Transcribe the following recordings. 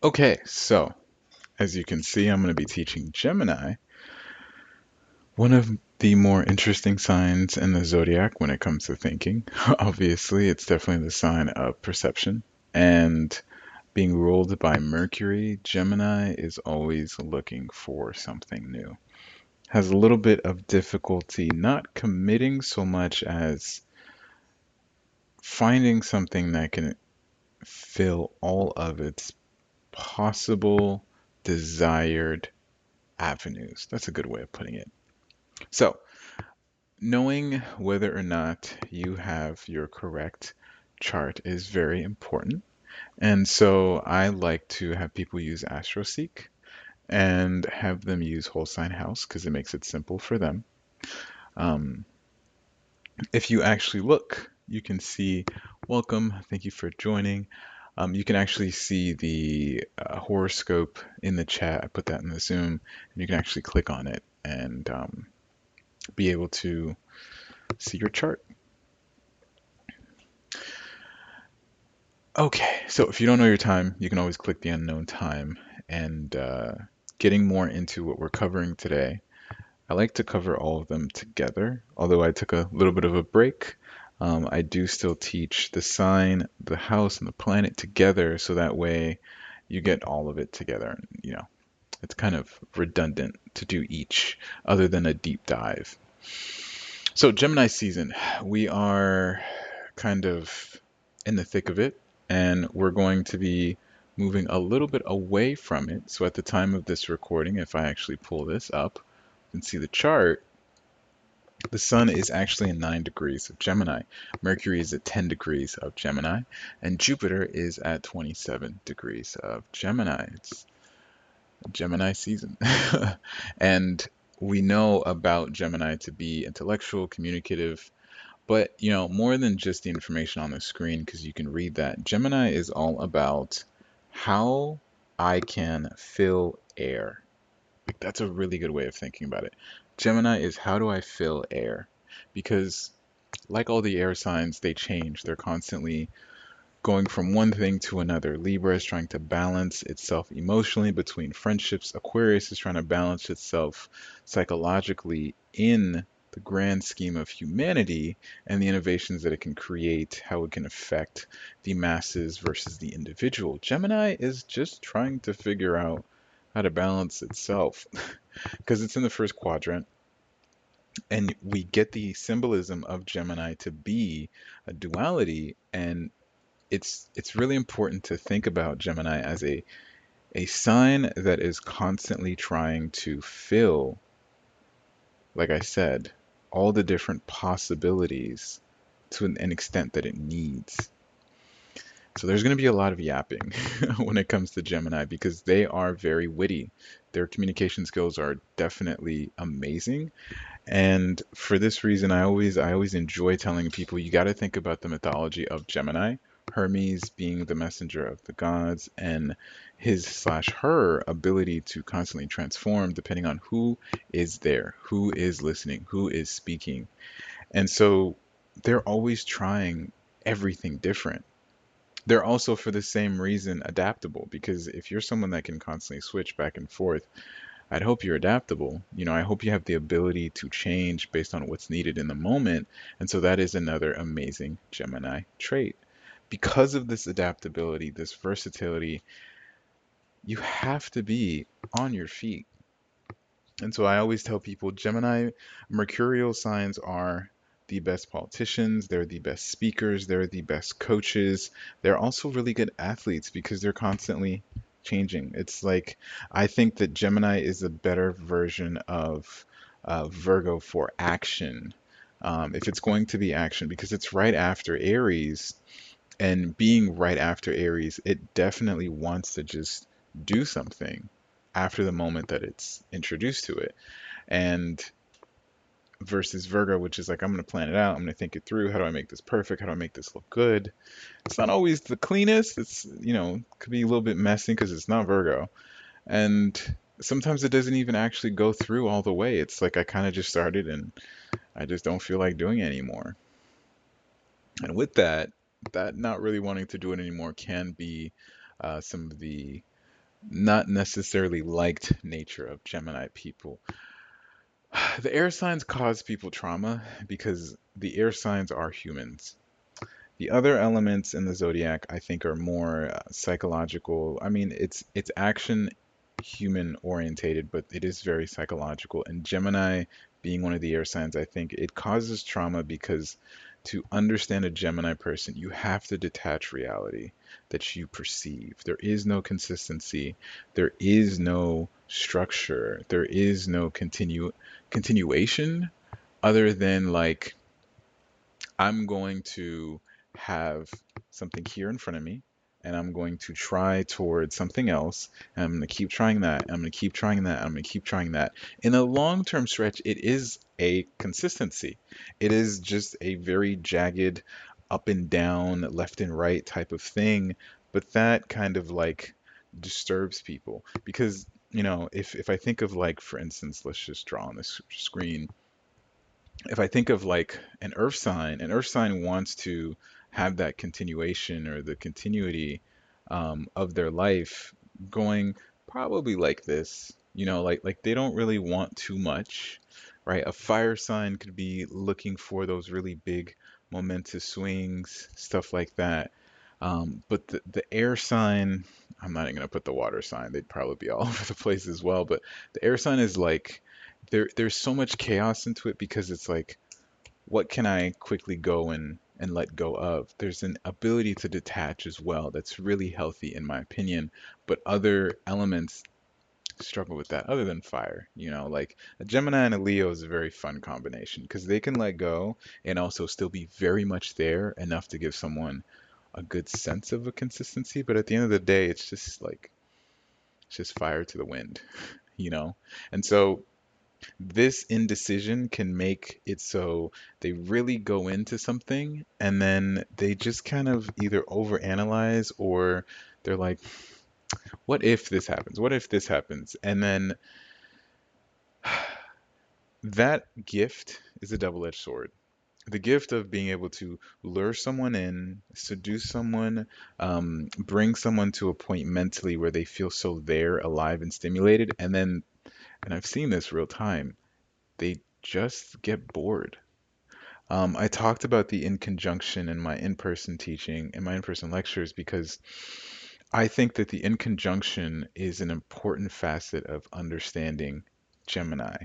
Okay, so as you can see, I'm going to be teaching Gemini, one of the more interesting signs in the zodiac when it comes to thinking. Obviously, it's definitely the sign of perception. And being ruled by Mercury, Gemini is always looking for something new. Has a little bit of difficulty not committing so much as finding something that can fill all of its possible desired avenues. That's a good way of putting it. So, knowing whether or not you have your correct chart is very important. And so I like to have people use AstroSeek and have them use whole sign house because it makes it simple for them. Um, if you actually look, you can see, welcome, thank you for joining. You can actually see the horoscope in the chat. I put that in the Zoom, and you can actually click on it and be able to see your chart. Okay, so if you don't know your time, you can always click the unknown time. And getting more into what we're covering today, I like to cover all of them together. Although I took a little bit of a break, I do still teach the sign, the house, and the planet together, so that way you get all of it together. You know, it's kind of redundant to do each, other than a deep dive. So Gemini season, we are kind of in the thick of it, and we're going to be moving a little bit away from it. So at the time of this recording, if I actually pull this up and see the chart, the sun is actually in 9 degrees of Gemini. Mercury is at 10 degrees of Gemini, and Jupiter is at 27 degrees of Gemini. It's Gemini season. And we know about Gemini to be intellectual, communicative, but more than just the information on the screen, because you can read that. Gemini is all about how I can fill air. Like, that's a really good way of thinking about it. Gemini is how do I fill air? Because like all the air signs, they change. They're constantly going from one thing to another. Libra is trying to balance itself emotionally between friendships. Aquarius is trying to balance itself psychologically in the grand scheme of humanity and the innovations that it can create, how it can affect the masses versus the individual. Gemini is just trying to figure out how to balance itself because it's in the first quadrant, and we get the symbolism of Gemini to be a duality, and it's really important to think about Gemini as a sign that is constantly trying to fill, like I said, all the different possibilities to an extent that it needs. So there's going to be a lot of yapping when it comes to Gemini because they are very witty. Their communication skills are definitely amazing. And for this reason, I always enjoy telling people you got to think about the mythology of Gemini, Hermes being the messenger of the gods, and his slash her ability to constantly transform depending on who is there, who is listening, who is speaking. And so they're always trying everything different. They're also, for the same reason, adaptable because if you're someone that can constantly switch back and forth, I'd hope you're adaptable. I hope you have the ability to change based on what's needed in the moment. And so that is another amazing Gemini trait. Because of this adaptability, this versatility, you have to be on your feet. And so I always tell people Gemini mercurial signs are the best politicians, they're the best speakers, they're the best coaches. They're also really good athletes because they're constantly changing. It's like I think that Gemini is a better version of Virgo for action. If it's going to be action, because it's right after Aries, and being right after Aries, it definitely wants to just do something after the moment that it's introduced to it. And versus Virgo, which is like, I'm going to plan it out. I'm going to think it through. How do I make this perfect? How do I make this look good? It's not always the cleanest. It's, could be a little bit messy because it's not Virgo. And sometimes it doesn't even actually go through all the way. It's like I kind of just started and I just don't feel like doing it anymore. And with that, that not really wanting to do it anymore can be some of the not necessarily liked nature of Gemini people. The air signs cause people trauma because the air signs are humans. The other elements in the zodiac, I think, are more psychological. I mean, it's action human orientated, but it is very psychological. And Gemini being one of the air signs, I think it causes trauma because to understand a Gemini person, you have to detach reality that you perceive. There is no consistency, there is no structure, there is no continuation other than like I'm going to have something here in front of me and I'm going to try towards something else. And I'm going to keep trying that. I'm going to keep trying that. I'm going to keep trying that. In a long term stretch, it is a consistency. It is just a very jagged up and down, left and right type of thing. But that kind of like disturbs people because, if I think of like, for instance, let's just draw on this screen if I think of like an earth sign wants to have that continuation or the continuity of their life going probably like this, like they don't really want too much, right? A fire sign could be looking for those really big momentous swings, stuff like that. But the air sign, I'm not even gonna put the water sign, they'd probably be all over the place as well. But the air sign is like there's so much chaos into it because it's like what can I quickly go and let go of? There's an ability to detach as well that's really healthy in my opinion, but other elements struggle with that other than fire. Like a Gemini and a Leo is a very fun combination because they can let go and also still be very much there enough to give someone a good sense of a consistency, but at the end of the day, it's just like it's just fire to the wind, you know? And so this indecision can make it so they really go into something and then they just kind of either overanalyze or they're like, what if this happens? What if this happens? And then that gift is a double-edged sword. The gift of being able to lure someone in, seduce someone, bring someone to a point mentally where they feel so there, alive, and stimulated, and I've seen this real time, they just get bored. I talked about the in conjunction in my in-person teaching, in my in-person lectures, because I think that the in conjunction is an important facet of understanding Gemini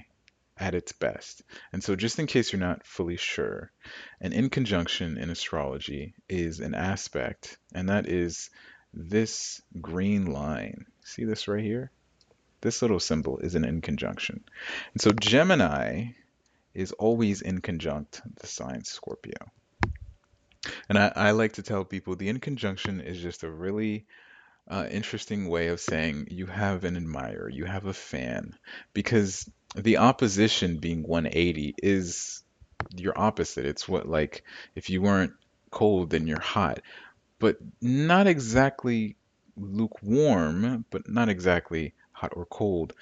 at its best. And so, just in case you're not fully sure, an in conjunction in astrology is an aspect, and that is this green line. See this right here? This little symbol is an in conjunction. And so, Gemini is always in conjunct the sign Scorpio. And I like to tell people the in conjunction is just a really interesting way of saying you have an admirer, you have a fan, because the opposition being 180 is your opposite. It's what, like, if you weren't cold, then you're hot, but not exactly lukewarm, but not exactly hot or cold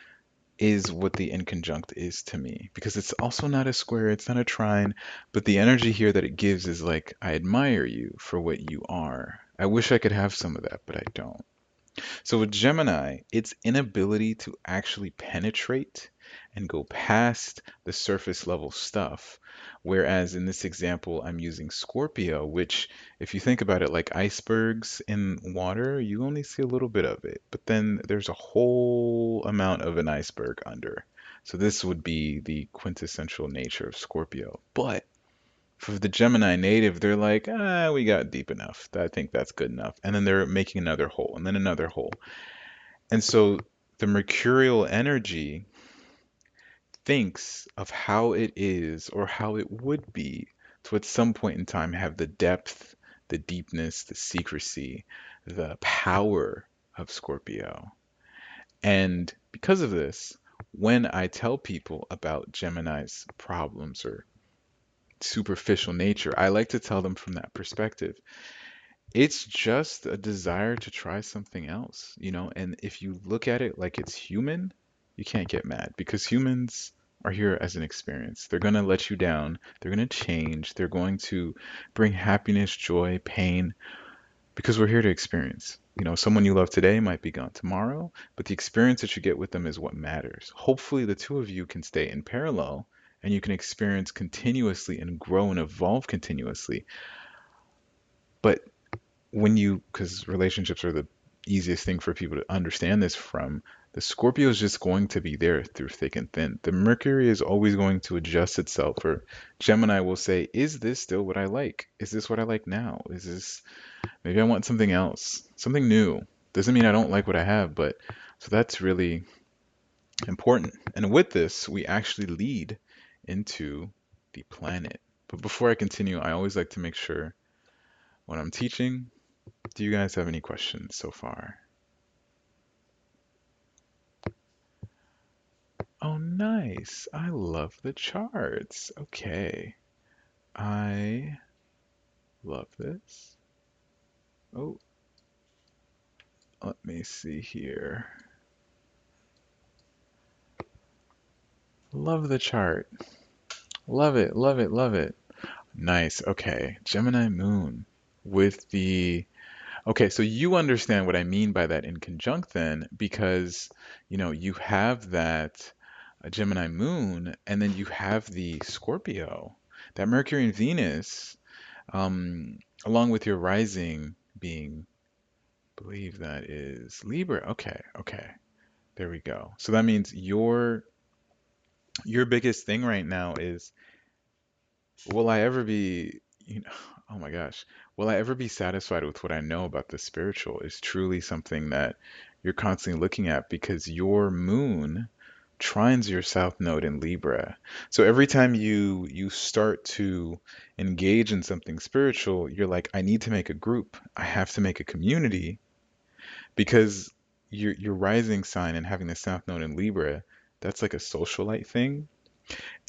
is what the inconjunct is to me because it's also not a square, it's not a trine, but the energy here that it gives is like, I admire you for what you are. I wish I could have some of that, but I don't. So with Gemini, its inability to actually penetrate and go past the surface level stuff. Whereas in this example, I'm using Scorpio, which, if you think about it like icebergs in water, you only see a little bit of it, but then there's a whole amount of an iceberg under. So this would be the quintessential nature of Scorpio. But for the Gemini native, they're like, we got deep enough. I think that's good enough. And then they're making another hole and then another hole. And so the mercurial energy thinks of how it is or how it would be to at some point in time have the depth, the deepness, the secrecy, the power of Scorpio. And because of this, when I tell people about Gemini's problems or superficial nature, I like to tell them from that perspective. It's just a desire to try something else, and if you look at it like it's human, you can't get mad because humans are here as an experience. They're going to let you down, they're going to change, they're going to bring happiness, joy, pain, because we're here to experience. Someone you love today might be gone tomorrow, but the experience that you get with them is what matters. Hopefully, the two of you can stay in parallel and you can experience continuously and grow and evolve continuously. But because relationships are the easiest thing for people to understand this from, the Scorpio is just going to be there through thick and thin. The Mercury is always going to adjust itself, or Gemini will say, is this still what I like? Is this what I like now? Is this, maybe I want something else, something new. Doesn't mean I don't like what I have, but so that's really important. And with this, we actually lead into the planet. But before I continue, I always like to make sure when I'm teaching, do you guys have any questions so far? Oh, nice. I love the charts. Okay. I love this. Oh, let me see here. Love the chart. Love it, love it, love it. Nice. Okay. Gemini moon with the. Okay, so you understand what I mean by that in conjunct then, because, you have that Gemini moon, and then you have the Scorpio, that Mercury and Venus, along with your rising being, believe that is Libra. Okay, okay, there we go. So that means your biggest thing right now is, will I ever be, oh my gosh, will I ever be satisfied with what I know about the spiritual is truly something that you're constantly looking at because your moon trines your south node in Libra. So every time you start to engage in something spiritual, you're like, I need to make a group. I have to make a community because your rising sign and having the south node in Libra, that's like a socialite thing.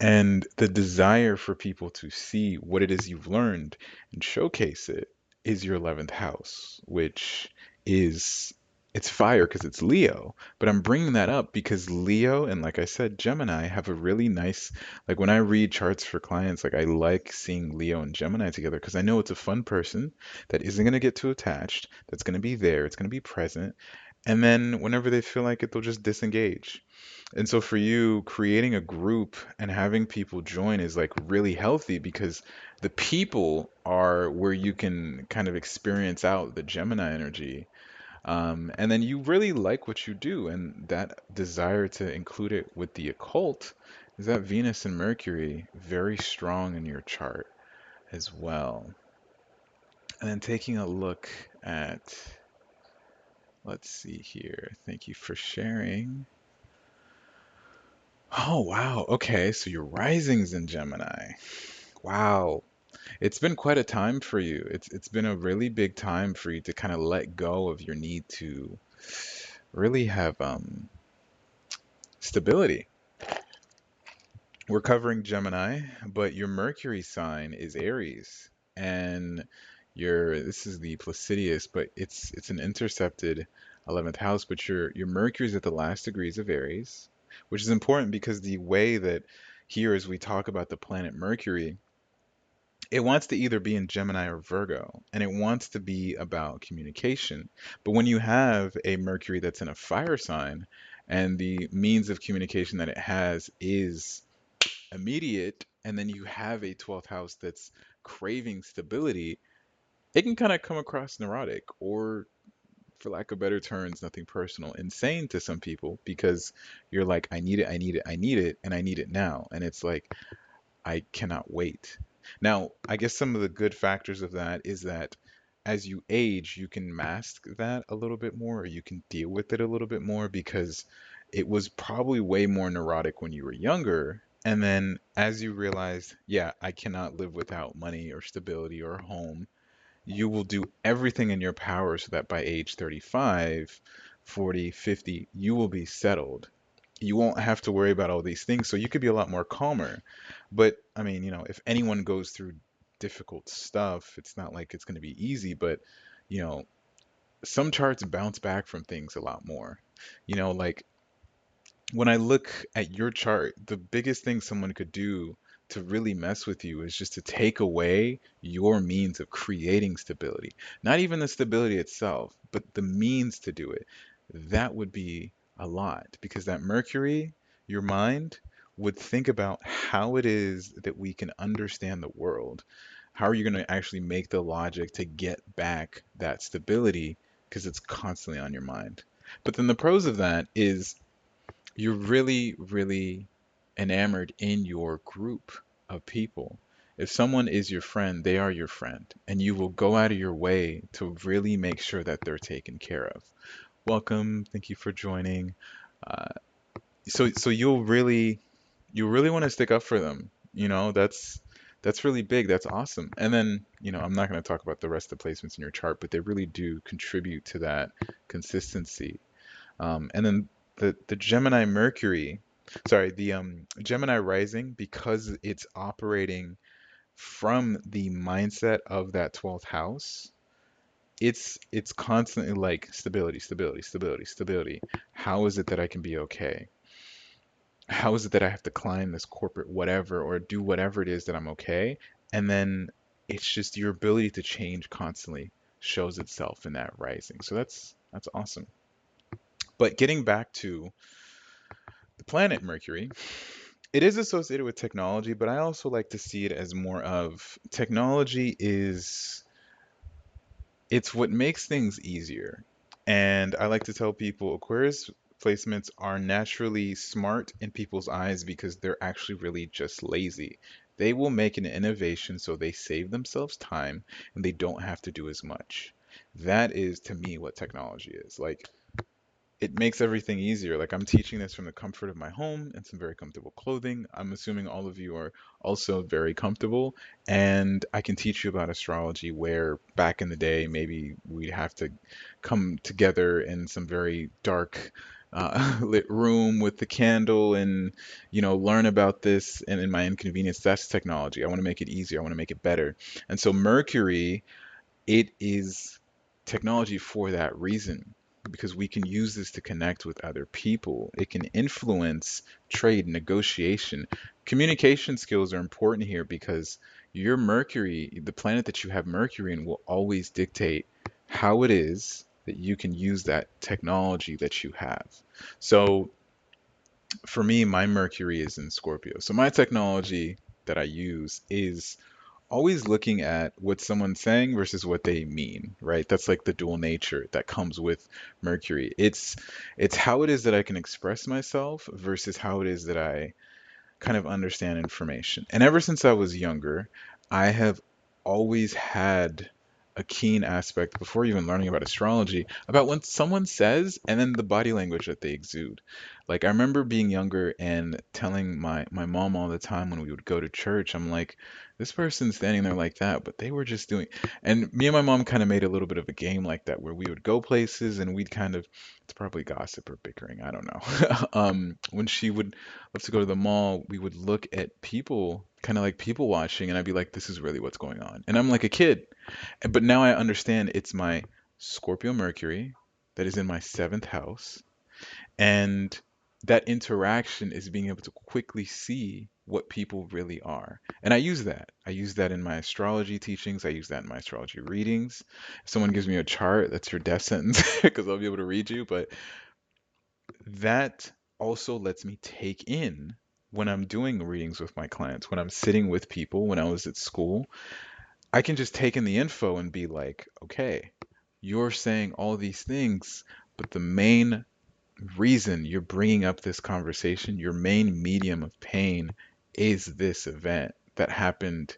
And the desire for people to see what it is you've learned and showcase it is your 11th house, which is it's fire because it's Leo. But I'm bringing that up because Leo and, like I said, Gemini have a really nice, like when I read charts for clients, like I like seeing Leo and Gemini together because I know it's a fun person that isn't going to get too attached, that's going to be there, it's going to be present. And then whenever they feel like it, they'll just disengage. And so for you, creating a group and having people join is like really healthy because the people are where you can kind of experience out the Gemini energy. And then you really like what you do, and that desire to include it with the occult is that Venus and Mercury very strong in your chart as well. And then taking a look at, let's see here. Thank you for sharing. Oh, wow. Okay, so your rising's in Gemini. Wow. It's been quite a time for you. It's been a really big time for you to kind of let go of your need to really have stability. We're covering Gemini, but your Mercury sign is Aries, and your this is the Placidius, but it's an intercepted 11th house, but your Mercury's at the last degrees of Aries, which is important because the way that here as we talk about the planet Mercury, it wants to either be in Gemini or Virgo, and it wants to be about communication. But when you have a Mercury that's in a fire sign, and the means of communication that it has is immediate, and then you have a 12th house that's craving stability, it can kind of come across neurotic or, for lack of better terms, nothing personal, insane to some people because you're like, I need it, I need it, I need it, and I need it now. And it's like, I cannot wait. Now, I guess some of the good factors of that is that as you age, you can mask that a little bit more, or you can deal with it a little bit more because it was probably way more neurotic when you were younger. And then as you realize, yeah, I cannot live without money or stability or a home, you will do everything in your power so that by age 35, 40, 50, you will be settled. You won't have to worry about all these things, so you could be a lot more calmer. But I mean, if anyone goes through difficult stuff, it's not like it's going to be easy, but you know, some charts bounce back from things a lot more. Like when I look at your chart, the biggest thing someone could do to really mess with you is just to take away your means of creating stability. Not even the stability itself, but the means to do it. That would be a lot because that Mercury, your mind, would think about how it is that we can understand the world. How are you going to actually make the logic to get back that stability because it's constantly on your mind? But then the pros of that is you're really, really enamored in your group of people. If someone is your friend, they are your friend, and you will go out of your way to really make sure that they're taken care of. Welcome, thank you for joining. Uh, so you'll really want to stick up for them. That's really big. That's awesome. And then, I'm not going to talk about the rest of the placements in your chart, but they really do contribute to that consistency. And then the Gemini Mercury, sorry, the Gemini rising, because it's operating from the mindset of that 12th house, it's constantly like stability, stability, stability, stability. How is it that I can be okay? How is it that I have to climb this corporate whatever or do whatever it is that I'm okay? And then it's just your ability to change constantly shows itself in that rising. So that's awesome. But getting back to the planet Mercury, it is associated with technology, but I also like to see it as more of technology is it's what makes things easier. And I like to tell people Aquarius placements are naturally smart in people's eyes because they're actually really just lazy. They will make an innovation so they save themselves time and they don't have to do as much. That is to me what technology is. Like it makes everything easier. Like I'm teaching this from the comfort of my home and some very comfortable clothing. I'm assuming all of you are also very comfortable, and I can teach you about astrology where back in the day maybe we'd have to come together in some very dark lit room with the candle and learn about this and in my inconvenience. That's technology. I want to make it easier. I want to make it better. And so Mercury, it is technology for that reason because we can use this to connect with other people. It can influence trade, negotiation. Communication skills are important here because your Mercury, the planet that you have Mercury in, will always dictate how it is that you can use that technology that you have. So for me, my Mercury is in Scorpio. So my technology that I use is always looking at what someone's saying versus what they mean, right? That's like the dual nature that comes with Mercury. It's how it is that I can express myself versus how it is that I kind of understand information. And ever since I was younger, I have always had a keen aspect before even learning about astrology about when someone says and then the body language that they exude. Like I remember being younger and telling my mom all the time when we would go to church, I'm like, this person's standing there like that, but they were just doing. And me and my mom kind of made a little bit of a game like that where we would go places and we'd kind of, it's probably gossip or bickering, I don't know. When she would love to go to the mall, we would look at people, kind of like people watching, and I'd be like, this is really what's going on. And I'm like a kid. But now I understand it's my Scorpio Mercury that is in my seventh house. And that interaction is being able to quickly see what people really are. And I use that. I use that in my astrology teachings. I use that in my astrology readings. If someone gives me a chart, that's your death sentence because I'll be able to read you. But that also lets me take in when I'm doing readings with my clients, when I'm sitting with people, when I was at school, I can just take in the info and be like, okay, you're saying all these things, but the main reason you're bringing up this conversation, your main medium of pain is this event that happened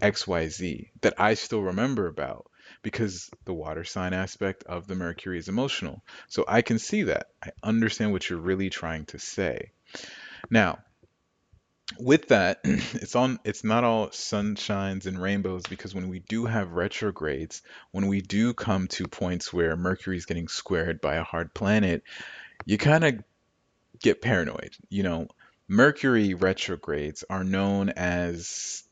XYZ that I still remember about because the water sign aspect of the Mercury is emotional. So I can see that. I understand what you're really trying to say. Now, with that, it's not all sunshines and rainbows because when we do have retrogrades, when we do come to points where Mercury is getting squared by a hard planet, you kind of get paranoid. Mercury retrogrades are known as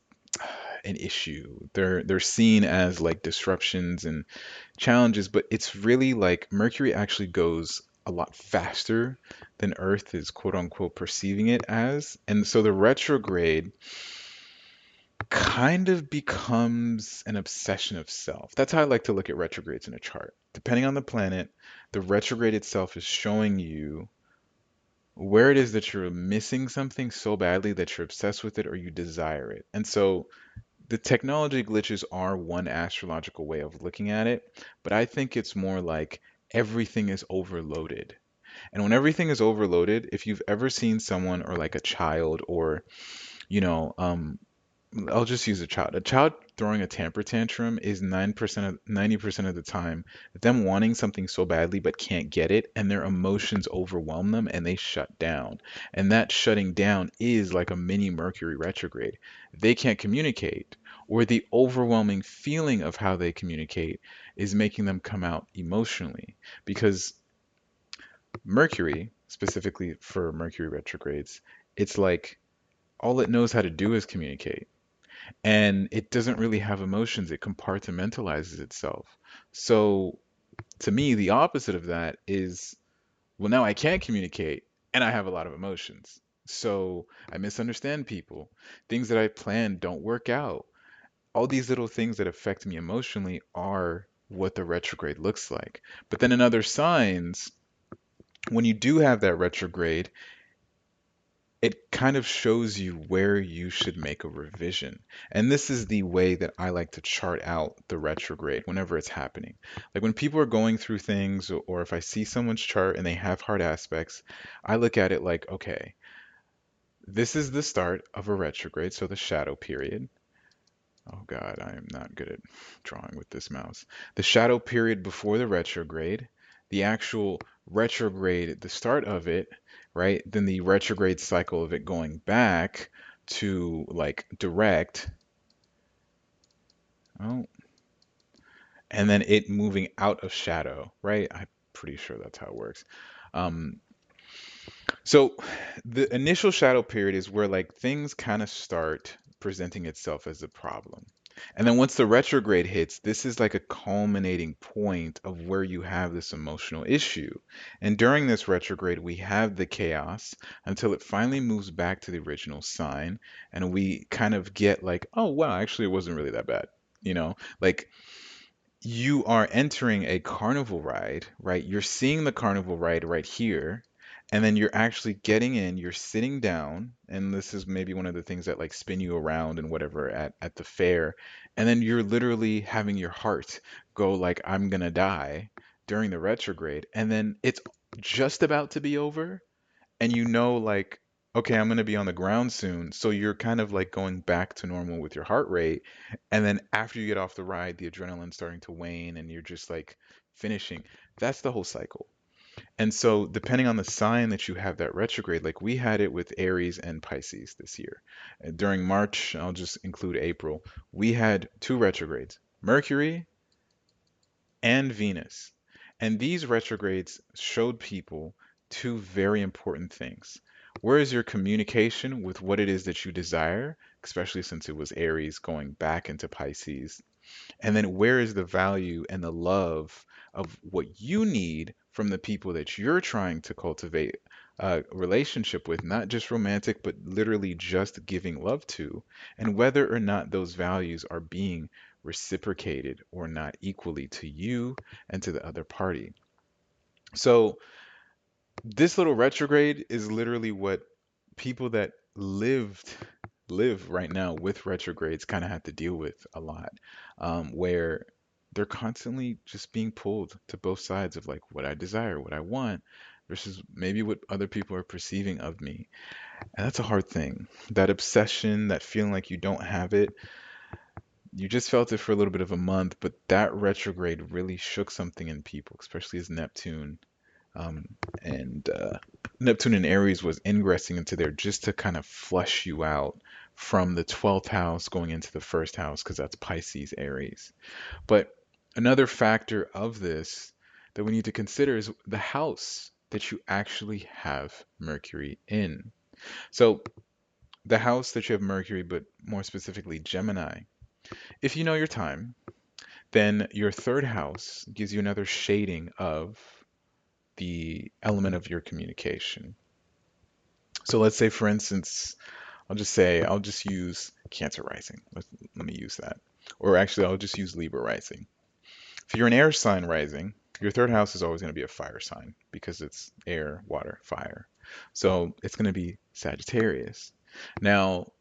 an issue. They're seen as like disruptions and challenges, but it's really like Mercury actually goes a lot faster than Earth is quote unquote perceiving it as. And so the retrograde kind of becomes an obsession of self. That's how I like to look at retrogrades in a chart. Depending on the planet, the retrograde itself is showing you where it is that you're missing something so badly that you're obsessed with it or you desire it. And so the technology glitches are one astrological way of looking at it, but I think it's more like everything is overloaded. And when everything is overloaded, if you've ever seen someone or like a child or, you know, I'll just use a child. A child throwing a temper tantrum is 9% of 90% of the time them wanting something so badly but can't get it, and their emotions overwhelm them and they shut down. And that shutting down is like a mini Mercury retrograde. They can't communicate, or the overwhelming feeling of how they communicate is making them come out emotionally. Because Mercury, specifically for Mercury retrogrades, it's like all it knows how to do is communicate, and it doesn't really have emotions. It compartmentalizes itself. So to me, the opposite of that is, well, now I can't communicate and I have a lot of emotions. So I misunderstand people. Things that I planned don't work out. All these little things that affect me emotionally are what the retrograde looks like. But then in other signs, when you do have that retrograde, it kind of shows you where you should make a revision. And this is the way that I like to chart out the retrograde whenever it's happening. Like when people are going through things, or if I see someone's chart and they have hard aspects, I look at it like, okay, this is the start of a retrograde, so the shadow period. Oh God, I am not good at drawing with this mouse. The shadow period before the retrograde, the actual retrograde, the start of it, right? Then the retrograde cycle of it going back to like direct, oh, and then it moving out of shadow, right? I'm pretty sure that's how it works. Um, So the initial shadow period is where like things kind of start presenting itself as a problem. And then once the retrograde hits, this is like a culminating point of where you have this emotional issue. And during this retrograde, we have the chaos until it finally moves back to the original sign. And we kind of get like, oh, wow, actually, it wasn't really that bad. Like you are entering a carnival ride, right? You're seeing the carnival ride right here, and then you're actually getting in, you're sitting down, and this is maybe one of the things that like spin you around and whatever at the fair, and then you're literally having your heart go like I'm gonna die during the retrograde, and then it's just about to be over, and like, okay, I'm going to be on the ground soon. So you're kind of like going back to normal with your heart rate. And then after you get off the ride, the adrenaline's starting to wane and you're just like finishing. That's the whole cycle. And so depending on the sign that you have that retrograde, like we had it with Aries and Pisces this year. During March, I'll just include April, we had two retrogrades, Mercury and Venus. And these retrogrades showed people two very important things. Where is your communication with what it is that you desire, especially since it was Aries going back into Pisces? And then where is the value and the love of what you need from the people that you're trying to cultivate a relationship with, not just romantic, but literally just giving love to, and whether or not those values are being reciprocated or not equally to you and to the other party. So this little retrograde is literally what people that live right now with retrogrades kind of have to deal with a lot, where they're constantly just being pulled to both sides of like what I desire, what I want, versus maybe what other people are perceiving of me. And that's a hard thing. That obsession, that feeling like you don't have it, you just felt it for a little bit of a month, but that retrograde really shook something in people, especially as um, and Neptune in Aries was ingressing into there just to kind of flush you out from the 12th house going into the first house because that's Pisces Aries. But another factor of this that we need to consider is the house that you actually have Mercury in. So the house that you have Mercury, but more specifically Gemini. If you know your time, then your third house gives you another shading of the element of your communication. So let's say, for instance, I'll just use Cancer rising. Let me use that. Or actually, I'll just use Libra rising. If you're an air sign rising, your third house is always going to be a fire sign because it's air, water, fire. So it's going to be Sagittarius. Now,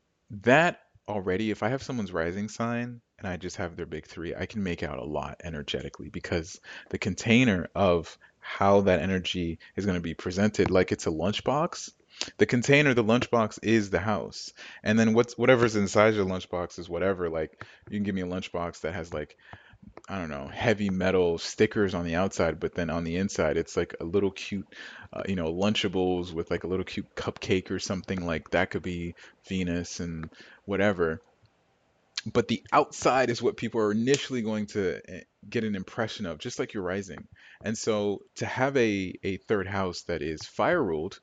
that already, if I have someone's rising sign and I just have their big three, I can make out a lot energetically because the container of how that energy is going to be presented, like it's a lunchbox. The container, the lunchbox is the house. And then whatever's inside your lunchbox is whatever. Like you can give me a lunchbox that has like I don't know, heavy metal stickers on the outside, but then on the inside, it's like a little cute, Lunchables with like a little cute cupcake or something like that could be Venus and whatever. But the outside is what people are initially going to get an impression of, just like your rising. And so to have a third house that is fire ruled,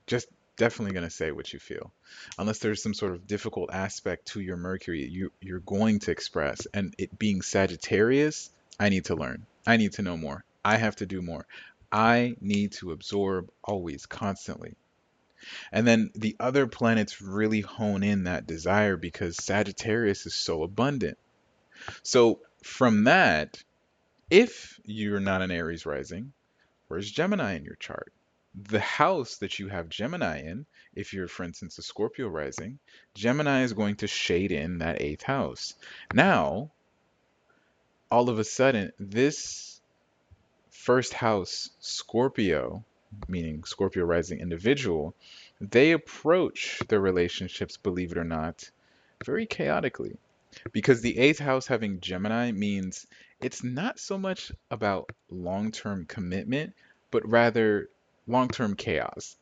just definitely going to say what you feel. Unless there's some sort of difficult aspect to your Mercury, you're going to express. And it being Sagittarius, I need to learn. I need to know more. I have to do more. I need to absorb always, constantly. And then the other planets really hone in that desire because Sagittarius is so abundant. So from that, if you're not an Aries rising, where's Gemini in your chart? The house that you have Gemini in, if you're, for instance, a Scorpio rising, Gemini is going to shade in that eighth house. Now, all of a sudden, this first house, Scorpio, meaning Scorpio rising individual, they approach their relationships, believe it or not, very chaotically. Because the eighth house having Gemini means it's not so much about long term commitment, but rather long term chaos.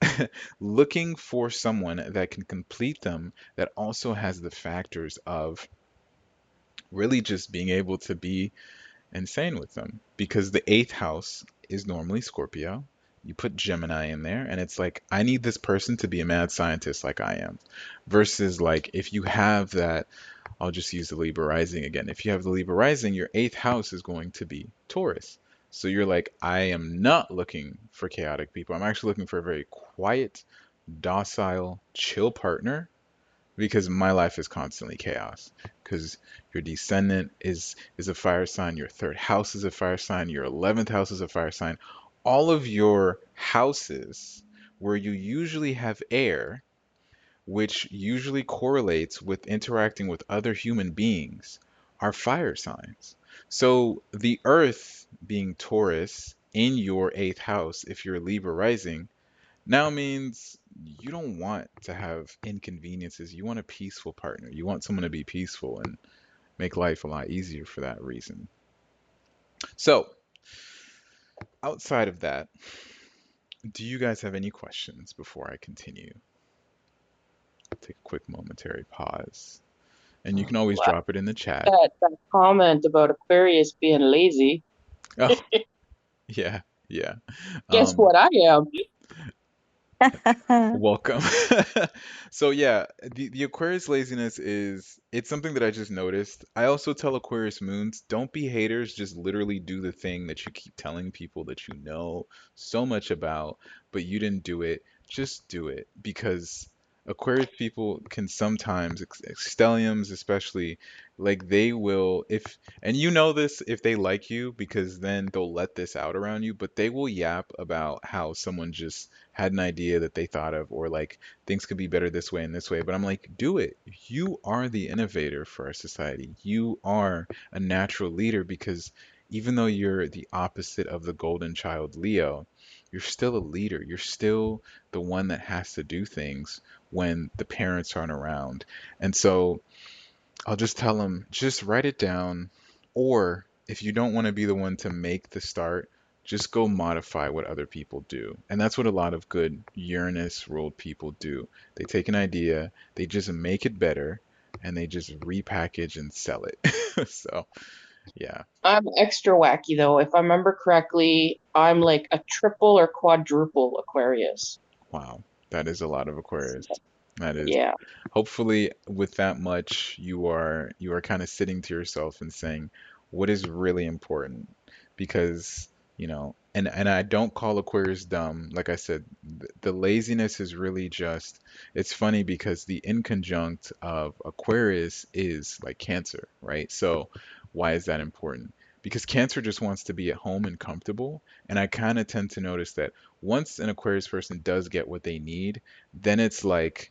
Looking for someone that can complete them that also has the factors of really just being able to be insane with them. Because the eighth house is normally Scorpio. You put Gemini in there, and it's like, I need this person to be a mad scientist like I am. Versus, like, if you have that I'll just use the Libra rising again. If you have the Libra rising, your eighth house is going to be Taurus. So you're like, I am not looking for chaotic people. I'm actually looking for a very quiet, docile, chill partner because my life is constantly chaos. Because your descendant is a fire sign, your third house is a fire sign, your 11th house is a fire sign. All of your houses where you usually have air which usually correlates with interacting with other human beings, are fire signs. So the Earth being Taurus in your eighth house, if you're Libra rising, now means you don't want to have inconveniences. You want a peaceful partner. You want someone to be peaceful and make life a lot easier for that reason. So, outside of that, do you guys have any questions before I continue? Take a quick momentary pause. And you can always Well, drop it in the chat. that comment about Aquarius being lazy. Oh, yeah, yeah. Guess Um, what I am? welcome. So yeah, the Aquarius laziness is it's something that I just noticed. I also tell Aquarius moons, don't be haters, just literally do the thing that you keep telling people that you know so much about, but you didn't do it. Just do it because Aquarius people can sometimes, stelliums especially, like they will if and you know this if they like you because then they'll let this out around you, but they will yap about how someone just had an idea that they thought of, or like things could be better this way and this way. But I'm like, do it. You are the innovator for our society. You are a natural leader because even though you're the opposite of the golden child Leo, you're still a leader. You're still the one that has to do things when the parents aren't around. And so I'll just tell them, just write it down. Or if you don't want to be the one to make the start, just go modify what other people do. And that's what a lot of good Uranus ruled people do. They take an idea, they just make it better, and they just repackage and sell it. So, yeah, I'm extra wacky though. If I remember correctly, I'm like a triple or quadruple Aquarius. wow. That is a lot of Aquarius. That is. Yeah. Hopefully, with that much, you are kind of sitting to yourself and saying, what is really important? Because, And I don't call Aquarius dumb. Like I said, the laziness is really just, it's funny because the inconjunct of Aquarius is like Cancer, right? So why is that important? Because Cancer just wants to be at home and comfortable. And I kind of tend to notice that once an Aquarius person does get what they need, then it's like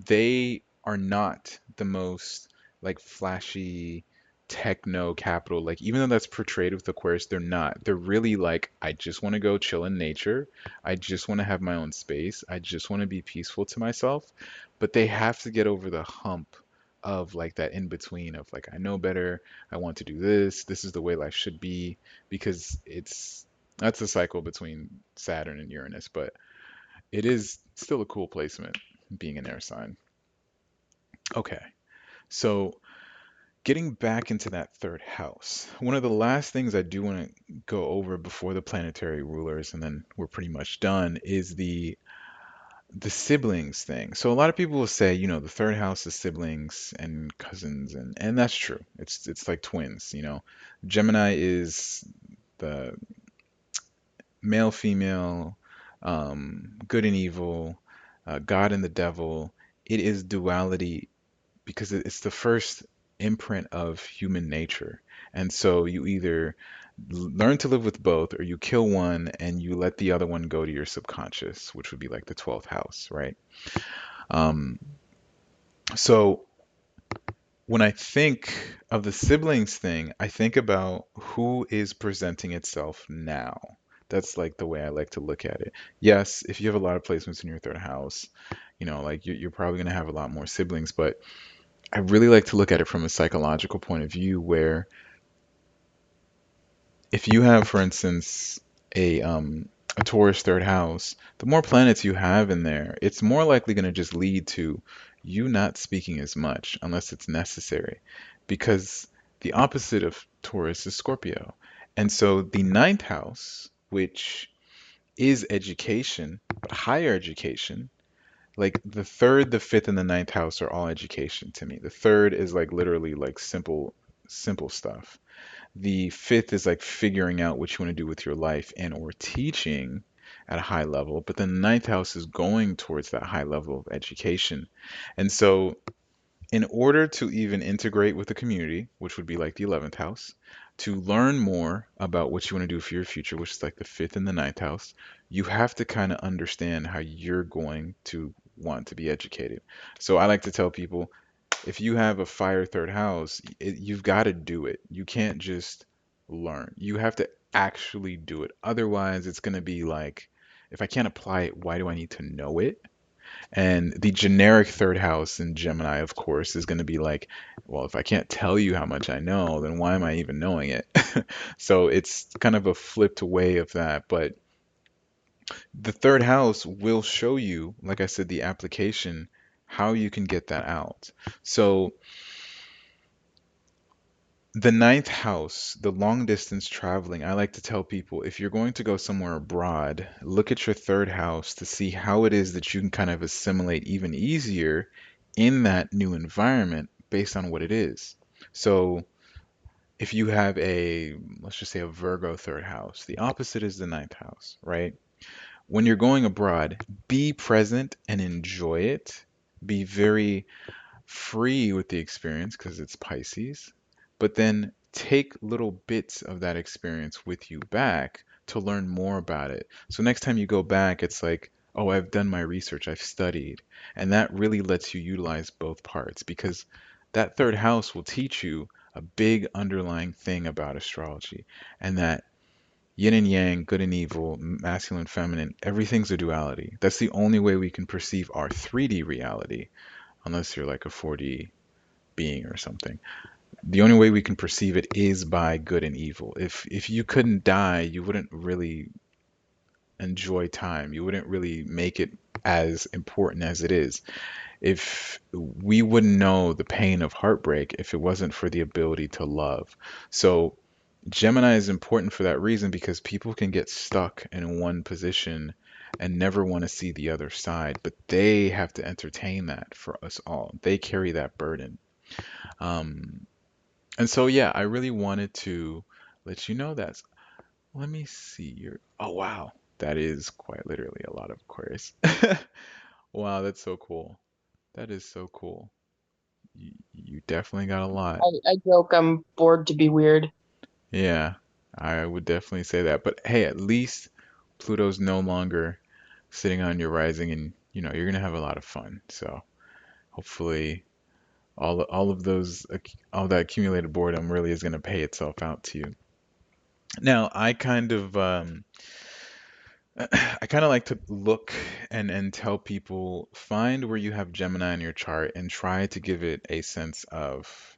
they are not the most like flashy techno capital. Like even though that's portrayed with Aquarius, they're not. They're really like, I just want to go chill in nature. I just want to have my own space. I just want to be peaceful to myself. But they have to get over the hump of like that in between of like, I know better. I want to do this. This is the way life should be because it's that's the cycle between Saturn and Uranus, but it is still a cool placement being an air sign. Okay, so getting back into that third house, one of the last things I do want to go over before the planetary rulers, and then we're pretty much done, is the siblings thing. So a lot of people will say, the third house is siblings and cousins, and that's true. It's like twins. Gemini is the male, female, good and evil, God and the devil. It is duality because it's the first imprint of human nature. And so you either learn to live with both or you kill one and you let the other one go to your subconscious, which would be like the 12th house, right? Um, so when I think of the siblings thing, I think about who is presenting itself now. That's like the way I like to look at it. Yes, if you have a lot of placements in your third house, like you're probably going to have a lot more siblings, but I really like to look at it from a psychological point of view where if you have, for instance, a Taurus third house, the more planets you have in there, it's more likely going to just lead to you not speaking as much unless it's necessary. Because the opposite of Taurus is Scorpio. And so the ninth house, which is education, but higher education, like the third, the fifth, and the ninth house are all education to me. The third is like literally like simple stuff. The fifth is like figuring out what you want to do with your life and or teaching at a high level. But then the ninth house is going towards that high level of education. And so in order to even integrate with the community, which would be like the 11th house, to learn more about what you want to do for your future, which is like the fifth and the ninth house, you have to kind of understand how you're going to want to be educated. So I like to tell people if you have a fire third house, you've got to do it. You can't just learn. You have to actually do it. Otherwise, it's going to be like, if I can't apply it, why do I need to know it? And the generic third house in Gemini, of course, is going to be like, well, if I can't tell you how much I know, then why am I even knowing it? So it's kind of a flipped way of that. But the third house will show you, like I said, the application, how you can get that out. So the ninth house, the long distance traveling, I like to tell people if you're going to go somewhere abroad, look at your third house to see how it is that you can kind of assimilate even easier in that new environment based on what it is. So if you have let's just say a Virgo third house, the opposite is the ninth house, right? When you're going abroad, be present and enjoy it. Be very free with the experience because it's Pisces, but then take little bits of that experience with you back to learn more about it. So next time you go back, it's like, oh, I've done my research, I've studied. And that really lets you utilize both parts because that third house will teach you a big underlying thing about astrology and that yin and yang, good and evil, masculine, feminine, everything's a duality. That's the only way we can perceive our 3D reality, unless you're like a 4D being or something. The only way we can perceive it is by good and evil. If you couldn't die, you wouldn't really enjoy time. You wouldn't really make it as important as it is. If we wouldn't know the pain of heartbreak if it wasn't for the ability to love. So Gemini is important for that reason because people can get stuck in one position and never want to see the other side, but they have to entertain that for us all. They carry that burden. Um, and so, yeah, I really wanted to let you know that. Let me see your. Oh, wow. That is quite literally a lot of Aquarius. Wow, that's so cool. That is so cool. You definitely got a lot. I joke I'm bored to be weird. Yeah, I would definitely say that. But hey, at least Pluto's no longer sitting on your rising, and you're gonna have a lot of fun. So hopefully, all of all that accumulated boredom really is gonna pay itself out to you. Now, I kind of like to look and tell people find where you have Gemini in your chart and try to give it a sense of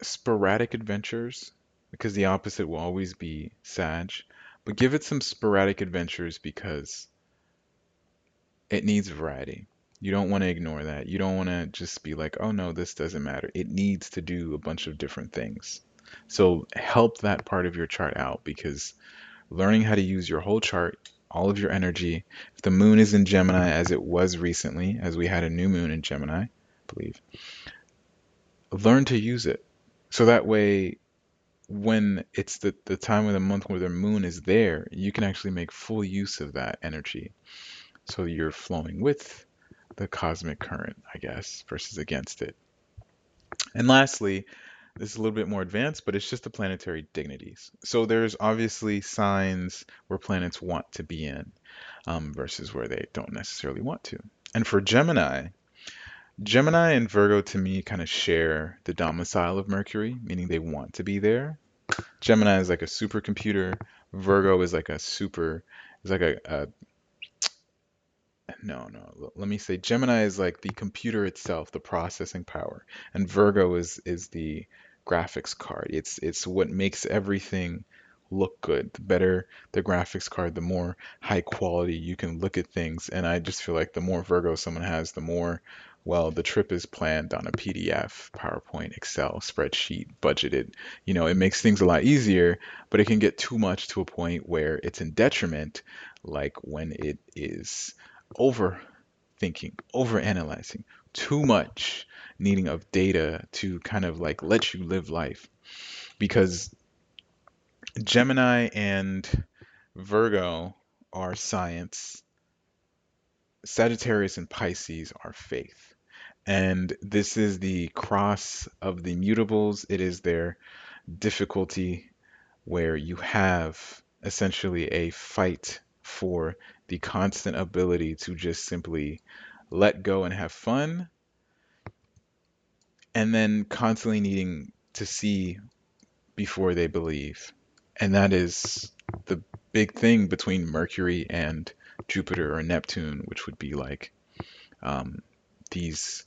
sporadic adventures, because the opposite will always be Sag, but give it some sporadic adventures because it needs variety. You don't want to ignore that. You don't want to just be like, oh no, this doesn't matter. It needs to do a bunch of different things. So help that part of your chart out because learning how to use your whole chart, all of your energy, if the moon is in Gemini as it was recently, as we had a new moon in Gemini, I believe, learn to use it. So that way when it's the time of the month where the moon is there, you can actually make full use of that energy. So you're flowing with the cosmic current, I guess, versus against it. And lastly, this is a little bit more advanced, but it's just the planetary dignities. So there's obviously signs where planets want to be in versus where they don't necessarily want to. And for Gemini, Gemini and Virgo to me kind of share the domicile of Mercury, meaning they want to be there. Gemini is like a supercomputer. Virgo is like a no, no. Let me say Gemini is like the computer itself, the processing power, and Virgo is the graphics card. It's what makes everything look good. The better the graphics card, the more high quality you can look at things. And I just feel like the more Virgo someone has, the more, well, the trip is planned on a PDF, PowerPoint, Excel, spreadsheet, budgeted. It makes things a lot easier, but it can get too much to a point where it's in detriment, like when it is overthinking, overanalyzing, too much needing of data to kind of like let you live life. Because Gemini and Virgo are science, Sagittarius and Pisces are faith. And this is the cross of the mutables. It is their difficulty where you have essentially a fight for the constant ability to just simply let go and have fun, and then constantly needing to see before they believe. And that is the big thing between Mercury and Jupiter or Neptune, which would be like um, these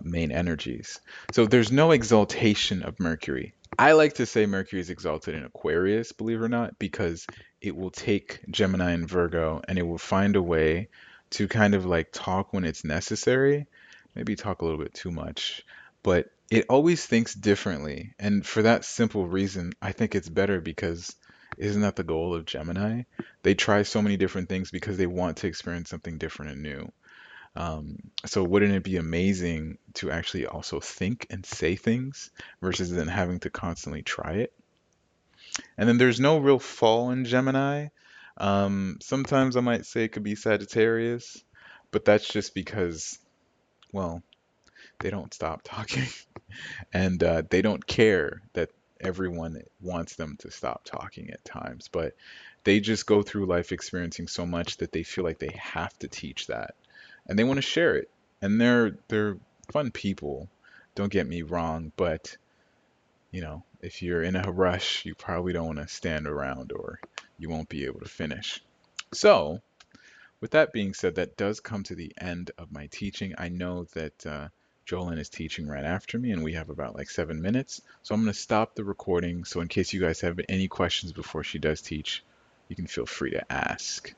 main energies. So there's no exaltation of Mercury. I like to say Mercury is exalted in Aquarius, believe it or not, because it will take Gemini and Virgo and it will find a way to kind of like talk when it's necessary, maybe talk a little bit too much, but it always thinks differently. And for that simple reason, I think it's better because isn't that the goal of Gemini? They try so many different things because they want to experience something different and new. So wouldn't it be amazing to actually also think and say things versus then having to constantly try it? And then there's no real fall in Gemini. Sometimes I might say it could be Sagittarius, but that's just because, well, they don't stop talking and they don't care that everyone wants them to stop talking at times, but they just go through life experiencing so much that they feel like they have to teach that and they want to share it. And they're fun people, don't get me wrong, but if you're in a rush, you probably don't want to stand around or you won't be able to finish. So, with that being said, that does come to the end of my teaching. I know that Jolyn is teaching right after me, and we have about like 7 minutes. So I'm going to stop the recording. So in case you guys have any questions before she does teach, you can feel free to ask.